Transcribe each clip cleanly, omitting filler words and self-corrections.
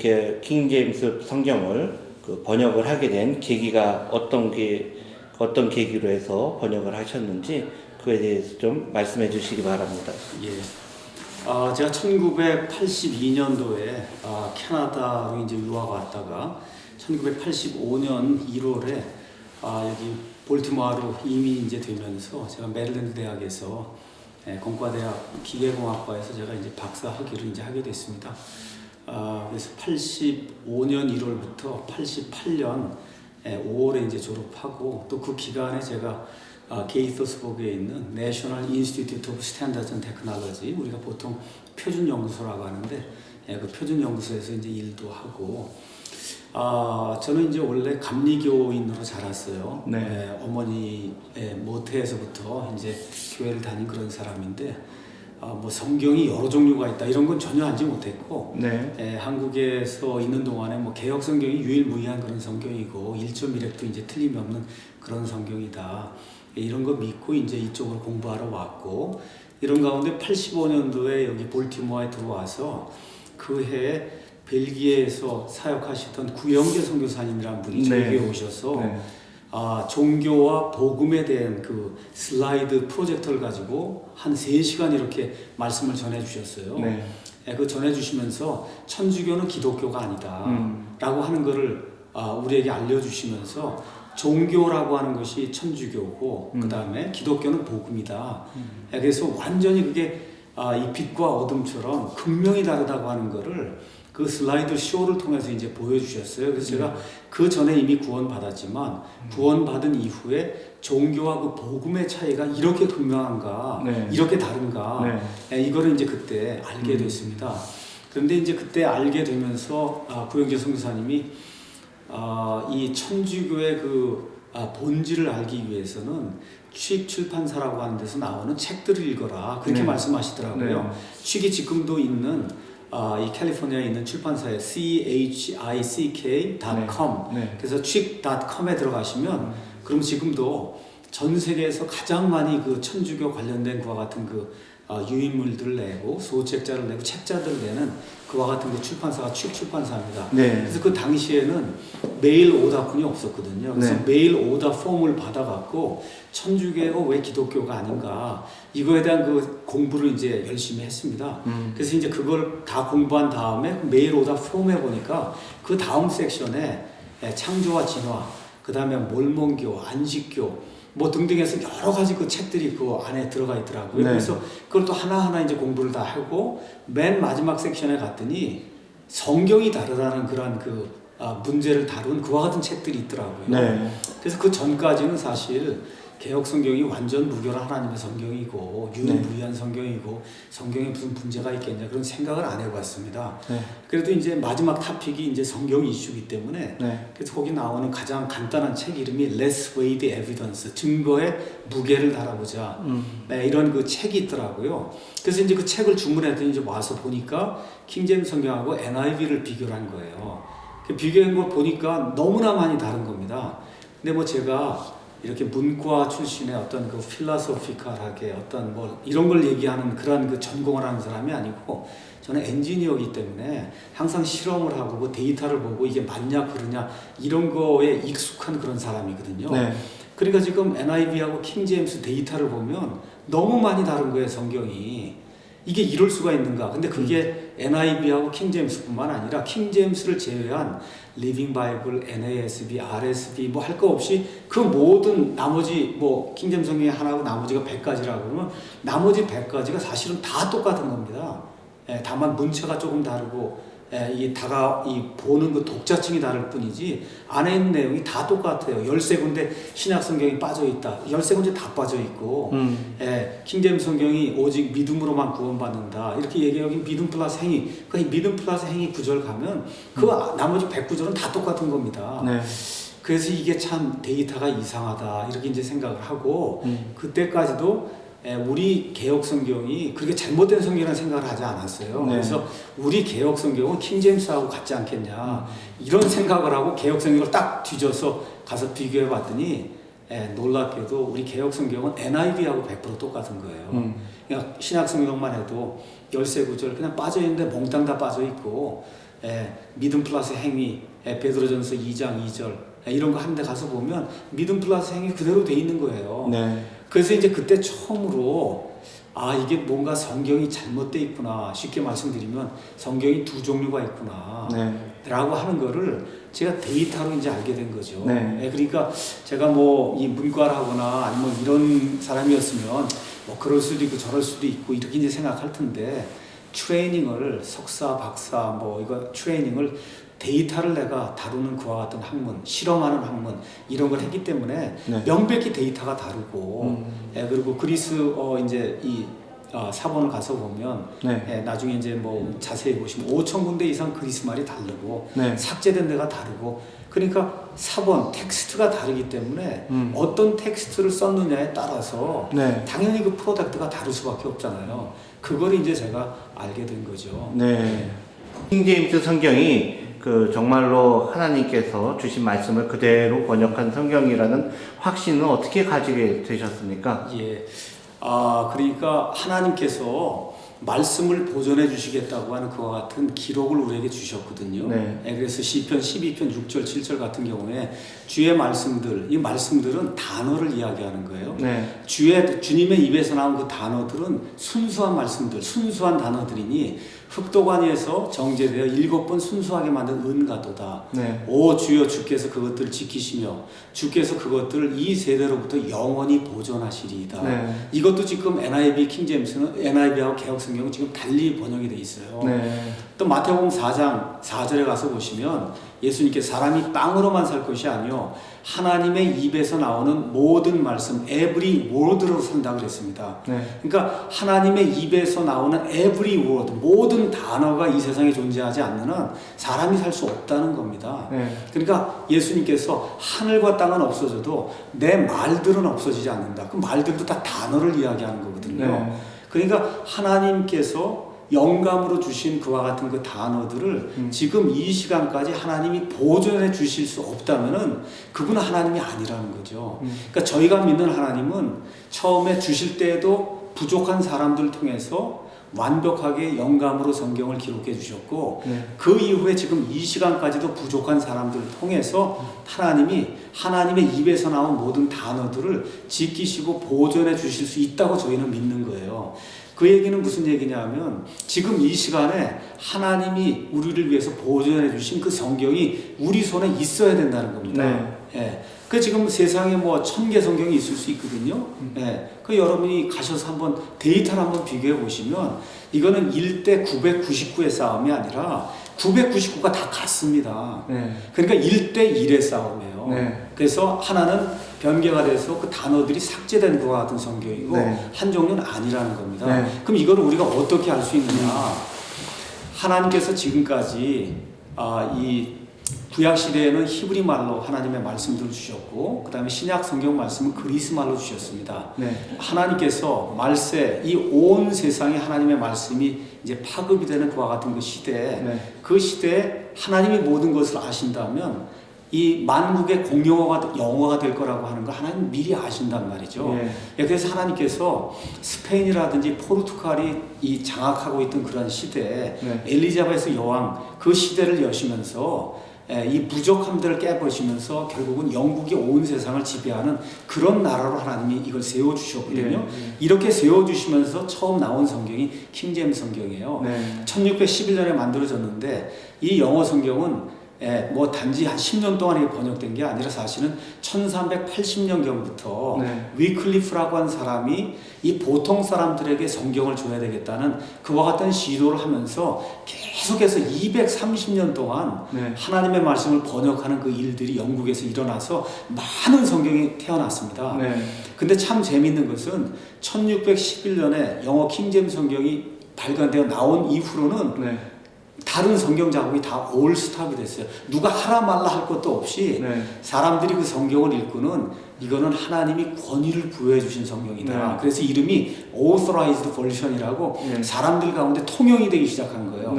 이렇게 킹 제임스 성경을 번역을 하게 된 계기가 어떤 계기로 해서 번역을 하셨는지 그에 대해서 좀 말씀해 주시기 바랍니다. 예. 제가 1982년도에 캐나다로 이제 유학 왔다가 1985년 1월에 여기 볼티모어로 이민이 이제 되면서 제가 메릴랜드 대학에서 공과대학 기계공학과에서 제가 이제 박사 학위를 이제 하게 됐습니다. 그래서 85년 1월부터 88년 5월에 이제 졸업하고 또 그 기간에 제가 게이서스버그에 있는 National Institute of Standards and Technology, 우리가 보통 표준연구소라고 하는데 그 표준연구소에서 이제 일도 하고 저는 이제 원래 감리교인으로 자랐어요. 네. 어머니 모태에서부터 이제 교회를 다닌 그런 사람인데 뭐 성경이 여러 종류가 있다 이런 건 전혀 알지 못했고 네. 한국에서 있는 동안에 뭐 개혁 성경이 유일무이한 그런 성경이고 1.1획도 이제 틀림이 없는 그런 성경이다. 이런 거 믿고 이제 이쪽으로 공부하러 왔고 이런 가운데 85년도에 여기 볼티모어에 들어와서 그 해에 벨기에에서 사역하시던 구영재 선교사님이라는 분이 저에게 오셔서 종교와 복음에 대한 그 슬라이드 프로젝터를 가지고 한 3시간 이렇게 말씀을 전해 주셨어요. 그 전해 주시면서 천주교는 기독교가 아니다 라고 하는 거를 우리에게 알려주시면서 종교라고 하는 것이 천주교고 그 다음에 기독교는 복음이다. 그래서 완전히 그게 이 빛과 어둠처럼 극명히 다르다고 하는 거를 그 슬라이드 쇼를 통해서 이제 보여주셨어요. 그래서 제가 그 전에 이미 구원받았지만 구원받은 이후에 종교와 그 복음의 차이가 이렇게 극명한가, 이렇게 다른가, 이거를 이제 그때 알게 됐습니다. 그런데 이제 그때 알게 되면서 구영재 선교사님이 이 천주교의 그 본질을 알기 위해서는 취익 출판사라고 하는 데서 나오는 책들을 읽어라 그렇게 말씀하시더라고요. 취익이 지금도 있는 이 캘리포니아에 있는 출판사에 chick.com 그래서 chick.com에 들어가시면 그럼 지금도 전 세계에서 가장 많이 그 천주교 관련된 그와 같은 그 유인물들을 내고 소책자를 내고 책자들을 내는 그와 같은 그 출판사가 취익 출판사입니다. 그래서 그 당시에는 메일 오더폰이 없었거든요. 그래서 메일 오더 폼을 받아갖고 천주교가 왜 기독교가 아닌가 이거에 대한 그 공부를 이제 열심히 했습니다. 그래서 이제 그걸 다 공부한 다음에 메일 오더 폼에 보니까 그 다음 섹션에 창조와 진화, 그 다음에 몰몬교, 안식교 뭐 등등해서 여러 가지 그 책들이 그 안에 들어가 있더라고요. 그래서 그걸 또 하나하나 이제 공부를 다 하고 맨 마지막 섹션에 갔더니 성경이 다르다는 그런 그 문제를 다룬 그와 같은 책들이 있더라고요. 그래서 그 전까지는 사실 개혁 성경이 완전 무결한 하나님의 성경이고 유일무이한 성경이고 성경에 무슨 문제가 있겠냐 그런 생각을 안 해봤습니다. 그래도 이제 마지막 토픽이 이제 성경 이슈이기 때문에 그래서 거기 나오는 가장 간단한 책 이름이 Let's Weigh the Evidence, 증거의 무게를 달아보자. 이런 그 책이 있더라고요. 그래서 이제 그 책을 주문했더니 이제 와서 보니까 킹제임스 성경하고 NIV를 비교를 한 거예요. 비교한 걸 보니까 너무나 많이 다른 겁니다. 근데 뭐 제가 이렇게 문과 출신의 어떤 그 필라소피컬하게 어떤 뭐 이런 걸 얘기하는 그런 그 전공을 하는 사람이 아니고 저는 엔지니어이기 때문에 항상 실험을 하고 그 데이터를 보고 이게 맞냐 그러냐 이런 거에 익숙한 그런 사람이거든요. 그러니까 지금 NIV하고 킹제임스 데이터를 보면 너무 많이 다른 거예요, 성경이. 이게 이럴 수가 있는가? 근데 그게 NIV하고 킹제임스뿐만 아니라 킹제임스를 제외한 리빙 바이블, NASB, RSB 뭐 할 거 없이 그 모든 나머지 뭐 킹제임스 성경이 하나고 나머지가 100가지라고 그러면 나머지 100가지가 사실은 다 똑같은 겁니다. 다만 문체가 조금 다르고 이 보는 그 독자층이 다를 뿐이지 안에 있는 내용이 다 똑같아요. 13군데 신약 성경이 빠져 있다. 13군데 다 빠져 있고 킹제임스 성경이 오직 믿음으로만 구원받는다. 이렇게 얘기해요. 여기 믿음 플러스 행위. 그 믿음 플러스 행위 구절 가면 그 나머지 100구절은 다 똑같은 겁니다. 그래서 이게 참 데이터가 이상하다. 이렇게 이제 생각을 하고 그때까지도 우리 개혁 성경이 그렇게 잘못된 성경이라는 생각을 하지 않았어요. 그래서 우리 개혁 성경은 킹제임스하고 같지 않겠냐 이런 생각을 하고 개혁 성경을 딱 뒤져서 가서 비교해 봤더니 놀랍게도 우리 개혁 성경은 NIV하고 100% 똑같은 거예요. 그냥 신약 성경만 해도 13구절 그냥 빠져 있는데 몽땅 다 빠져 있고 믿음 플러스 행위, 베드로전서 2장 2절 이런 거 하는데 가서 보면 믿음 플러스 행위 그대로 돼 있는 거예요. 네. 그래서 이제 그때 처음으로 이게 뭔가 성경이 잘못돼 있구나. 쉽게 말씀드리면 성경이 두 종류가 있구나. 네. 라고 하는 거를 제가 데이터로 이제 알게 된 거죠. 네. 그러니까 제가 뭐 이 문과를 하거나 아니면 이런 사람이었으면 뭐 그럴 수도 있고 저럴 수도 있고 이렇게 이제 생각할 텐데 트레이닝을 석사, 박사 뭐 이거 트레이닝을 데이터를 내가 다루는 그와 같은 학문, 실험하는 학문 이런 걸 했기 때문에 네. 명백히 데이터가 다르고 그리고 그리스 이제 이 사본을 가서 보면 네. 나중에 이제 뭐 자세히 보시면 5,000군데 이상 그리스 말이 다르고 네. 삭제된 데가 다르고 그러니까 사본 텍스트가 다르기 때문에 어떤 텍스트를 썼느냐에 따라서 네. 당연히 그 프로덕트가 다를 수밖에 없잖아요. 그걸 이제 제가 알게 된 거죠. 네. 킹제임스 성경이 그 정말로 하나님께서 주신 말씀을 그대로 번역한 성경이라는 확신은 어떻게 가지게 되셨습니까? 예. 그러니까 하나님께서 말씀을 보존해 주시겠다고 하는 그와 같은 기록을 우리에게 주셨거든요. 네. 그래서 시편 12편 6절 7절 같은 경우에 주의 말씀들, 이 말씀들은 단어를 이야기하는 거예요. 네. 주님의 입에서 나온 그 단어들은 순수한 말씀들, 순수한 단어들이니 흑도관에서 정제되어 7번 순수하게 만든 은가도다. 네. 오 주여 주께서 그것들을 지키시며 주께서 그것들을 이 세대로부터 영원히 보존하시리이다. 네. 이것도 지금 NIV 킹제임스는 NIV하고 개혁성경은 지금 달리 번역이 돼 있어요. 네. 또 마태복음 4장 4절에 가서 보시면 예수님께 사람이 빵으로만 살 것이 아니요 하나님의 입에서 나오는 모든 말씀 every word로 산다고 그랬습니다. 네. 그러니까 하나님의 입에서 나오는 every word 모든 단어가 이 세상에 존재하지 않는 한 사람이 살 수 없다는 겁니다. 네. 그러니까 예수님께서 하늘과 땅은 없어져도 내 말들은 없어지지 않는다. 그 말들도 다 단어를 이야기하는 거거든요. 네. 그러니까 하나님께서 영감으로 주신 그와 같은 그 단어들을 지금 이 시간까지 하나님이 보존해 주실 수 없다면은 그분은 하나님이 아니라는 거죠. 그러니까 저희가 믿는 하나님은 처음에 주실 때에도 부족한 사람들을 통해서 완벽하게 영감으로 성경을 기록해 주셨고 그 이후에 지금 이 시간까지도 부족한 사람들을 통해서 하나님이 하나님의 입에서 나온 모든 단어들을 지키시고 보존해 주실 수 있다고 저희는 믿는 거예요. 그 얘기는 무슨 얘기냐면 지금 이 시간에 하나님이 우리를 위해서 보존해 주신 그 성경이 우리 손에 있어야 된다는 겁니다. 예. 그 지금 세상에 뭐 1000개 성경이 있을 수 있거든요. 예. 그 여러분이 가셔서 한번 데이터를 한번 비교해 보시면 이거는 1대 999의 싸움이 아니라 999가 다 같습니다. 그러니까 1대 1의 싸움이에요. 그래서 하나는 변개가 돼서 그 단어들이 삭제된 것과 같은 성경이고 한 종류는 아니라는 겁니다. 그럼 이걸 우리가 어떻게 알 수 있느냐? 하나님께서 지금까지 이 구약 시대에는 히브리 말로 하나님의 말씀들을 주셨고, 그 다음에 신약 성경 말씀은 그리스 말로 주셨습니다. 하나님께서 말세 이 온 세상에 하나님의 말씀이 이제 파급이 되는 그와 같은 그 시대에 그 시대에 하나님이 모든 것을 아신다면 이 만국의 공용어가 될 거라고 하는 거 하나님 미리 아신단 말이죠. 그래서 하나님께서 스페인이라든지 포르투갈이 이 장악하고 있던 그런 시대에 엘리자베스 여왕 그 시대를 여시면서 이 부족함들을 깨버리시면서 결국은 영국이 온 세상을 지배하는 그런 나라로 하나님이 이걸 세워주셨거든요. 이렇게 세워주시면서 처음 나온 성경이 킹제임스 성경이에요. 1611년에 만들어졌는데 이 영어 성경은 뭐 단지 한 10년 동안 번역된 게 아니라 사실은 1380년경부터 위클리프라고 한 사람이 이 보통 사람들에게 성경을 줘야 되겠다는 그와 같은 시도를 하면서 계속해서 230년 동안 하나님의 말씀을 번역하는 그 일들이 영국에서 일어나서 많은 성경이 태어났습니다. 근데 참 재미있는 것은 1611년에 영어 킹제임스 성경이 발간되어 나온 이후로는 다른 성경 자국이 다 올스탑이 됐어요. 누가 하라 말라 할 것도 없이 사람들이 그 성경을 읽고는 이거는 하나님이 권위를 부여해 주신 성경이다. 그래서 이름이 Authorized Version이라고 사람들 가운데 통용이 되기 시작한 거예요.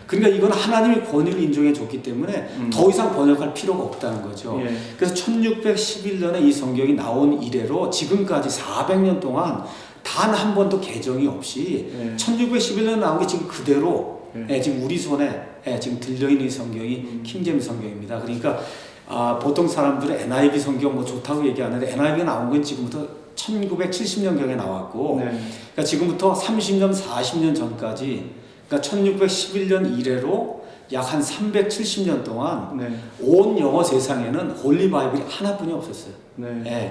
그러니까 이건 하나님이 권위를 인정해 줬기 때문에 더 이상 번역할 필요가 없다는 거죠. 그래서 1611년에 이 성경이 나온 이래로 지금까지 400년 동안 단 한 번도 개정이 없이 1611년에 나온 게 지금 그대로 지금 우리 손에 지금 들려있는 성경이 킹제임스 성경입니다. 그러니까 보통 사람들은 NIV 성경 뭐 좋다고 얘기하는데 NIV가 나온 건 지금부터 1970년경에 나왔고 그러니까 지금부터 30년, 40년 전까지 그러니까 1611년 이래로 약 한 370년 동안 온 영어 세상에는 홀리 바이블이 하나뿐이 없었어요.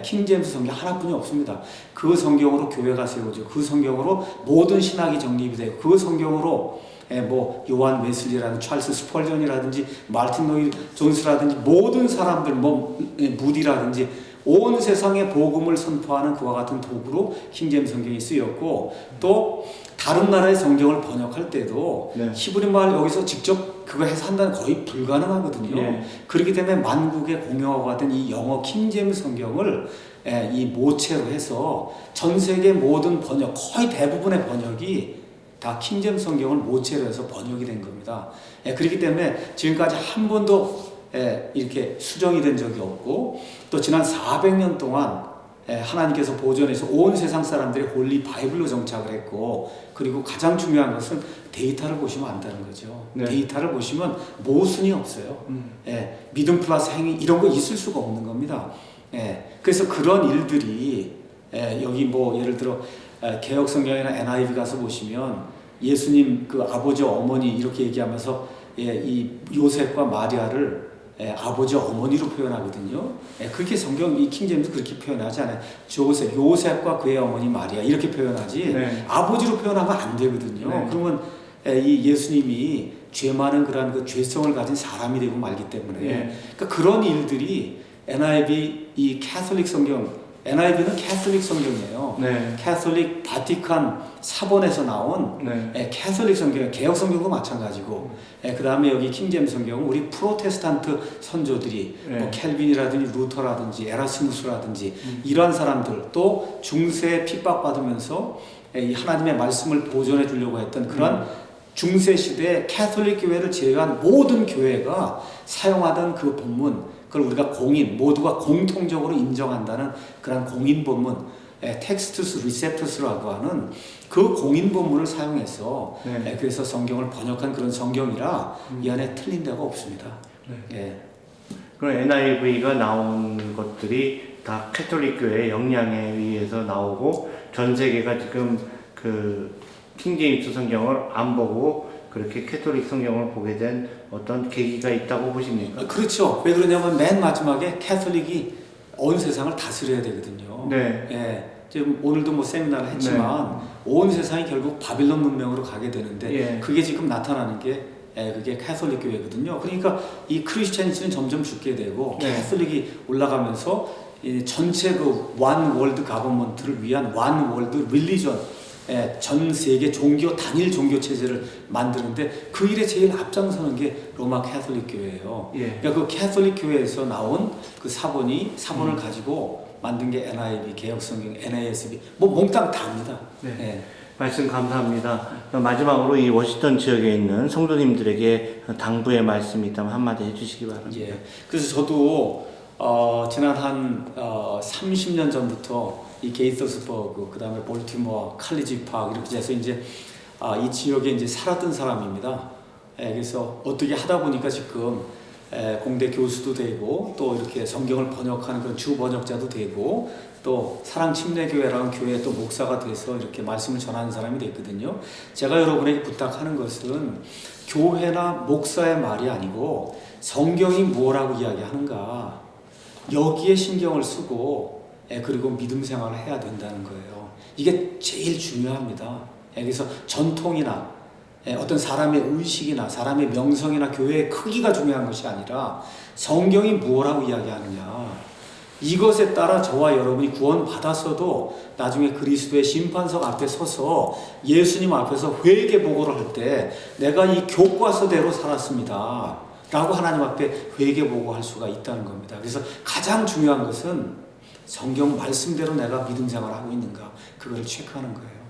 킹제임스 성경 하나뿐이 없습니다. 그 성경으로 교회가 세워지고 그 성경으로 모든 신학이 정립이 되고 그 성경으로 뭐 요한 웨슬리라든지 찰스 스펄전이라든지 마틴 로이 존스라든지 모든 사람들 뭐 무디라든지 온 세상에 복음을 선포하는 그와 같은 도구로 킹제임스 성경이 쓰였고 또 다른 나라의 성경을 번역할 때도 히브리 말 여기서 직접 그거 해서 한다는 거의 불가능하거든요. 그렇기 때문에 만국의 공용어가 된 이 영어 킹제임스 성경을 이 모체로 해서 전 세계 모든 번역 거의 대부분의 번역이 다 킹제임스 성경을 모체로 해서 번역이 된 겁니다. 그렇기 때문에 지금까지 한 번도 이렇게 수정이 된 적이 없고 또 지난 400년 동안 하나님께서 보존해서 온 세상 사람들이 홀리 바이블로 정착을 했고 그리고 가장 중요한 것은 데이터를 보시면 안다는 거죠. 데이터를 보시면 모순이 없어요. 믿음 플러스 행위 이런 거 있을 수가 없는 겁니다. 그래서 그런 일들이 여기 뭐 예를 들어 개혁 성경이나 NIV 가서 보시면 예수님 그 아버지 어머니 이렇게 얘기하면서 이 요셉과 마리아를 아버지 어머니로 표현하거든요. 그렇게 성경 이 킹제임스 그렇게 표현하지 않아요. 요셉과 그의 어머니 마리아 이렇게 표현하지 아버지로 표현하면 안 되거든요. 그러면 이 예수님이 죄 많은 그러한 그 죄성을 가진 사람이 되고 말기 때문에 그러니까 그런 일들이 NIV 이 캐톨릭 성경 NIV는 캐톨릭 성경이에요. 캐톨릭 바티칸 사본에서 나온 캐톨릭 성경, 개혁 성경도 마찬가지고 그 다음에 여기 킹제임스 성경은 우리 프로테스탄트 선조들이 뭐 켈빈이라든지 루터라든지 에라스무스라든지 이러한 사람들 또 중세에 핍박받으면서 이 하나님의 말씀을 보존해 주려고 했던 그런 중세 시대 캐톨릭 교회를 제외한 모든 교회가 사용하던 그 본문 그걸 우리가 모두가 공통적으로 인정한다는 그런 공인 본문, 텍스투스 리셉투스라고 하는 그 공인 본문을 사용해서 그래서 성경을 번역한 그런 성경이라 이 안에 틀린 데가 없습니다. 그럼 NIV가 나온 것들이 다 캐톨릭 교회의 영향에 의해서 나오고 전 세계가 지금 그 킹제임스 성경을 안 보고 그렇게 캐톨릭 성경을 보게 된 어떤 계기가 있다고 보십니까? 그렇죠. 왜 그러냐면 맨 마지막에 캐톨릭이 온 세상을 다스려야 되거든요. 지금 오늘도 뭐 세미나를 했지만 온 세상이 결국 바빌론 문명으로 가게 되는데 그게 지금 나타나는 게 그게 캐톨릭 교회거든요. 그러니까 이 크리스천이즘은 점점 죽게 되고 캐톨릭이 올라가면서 이 전체 그 원 월드 가버먼트를 위한 원 월드 릴리전 전 세계 종교 단일 종교 체제를 만드는데 그 일에 제일 앞장서는 게 로마 캐톨릭 교회예요. 그러니까 그 캐톨릭 교회에서 나온 그 사본을 가지고 만든 게 NIV 개혁 성경, NASB 뭐 몽땅 다입니다. 말씀 감사합니다. 마지막으로 이 워싱턴 지역에 있는 성도님들에게 당부의 말씀이 있다면 한마디 해주시기 바랍니다. 그래서 저도 지난 한 30년 전부터 이 게이서스버그, 그 다음에 볼티모어, 칼리지 파크 이렇게 해서 이제 이 지역에 이제 살았던 사람입니다. 그래서 어떻게 하다 보니까 지금 공대 교수도 되고 또 이렇게 성경을 번역하는 그런 주 번역자도 되고 또 사랑침례교회라는 교회 또 목사가 돼서 이렇게 말씀을 전하는 사람이 됐거든요. 제가 여러분에게 부탁하는 것은 교회나 목사의 말이 아니고 성경이 뭐라고 이야기하는가 여기에 신경을 쓰고 그리고 믿음 생활을 해야 된다는 거예요. 이게 제일 중요합니다. 그래서 전통이나 어떤 사람의 의식이나 사람의 명성이나 교회의 크기가 중요한 것이 아니라 성경이 뭐라고 이야기하느냐 이것에 따라 저와 여러분이 구원받았어도 나중에 그리스도의 심판석 앞에 서서 예수님 앞에서 회개 보고를 할 때 내가 이 교과서대로 살았습니다 라고 하나님 앞에 회개 보고할 수가 있다는 겁니다. 그래서 가장 중요한 것은 성경 말씀대로 내가 믿음 생활을 하고 있는가 그걸 체크하는 거예요.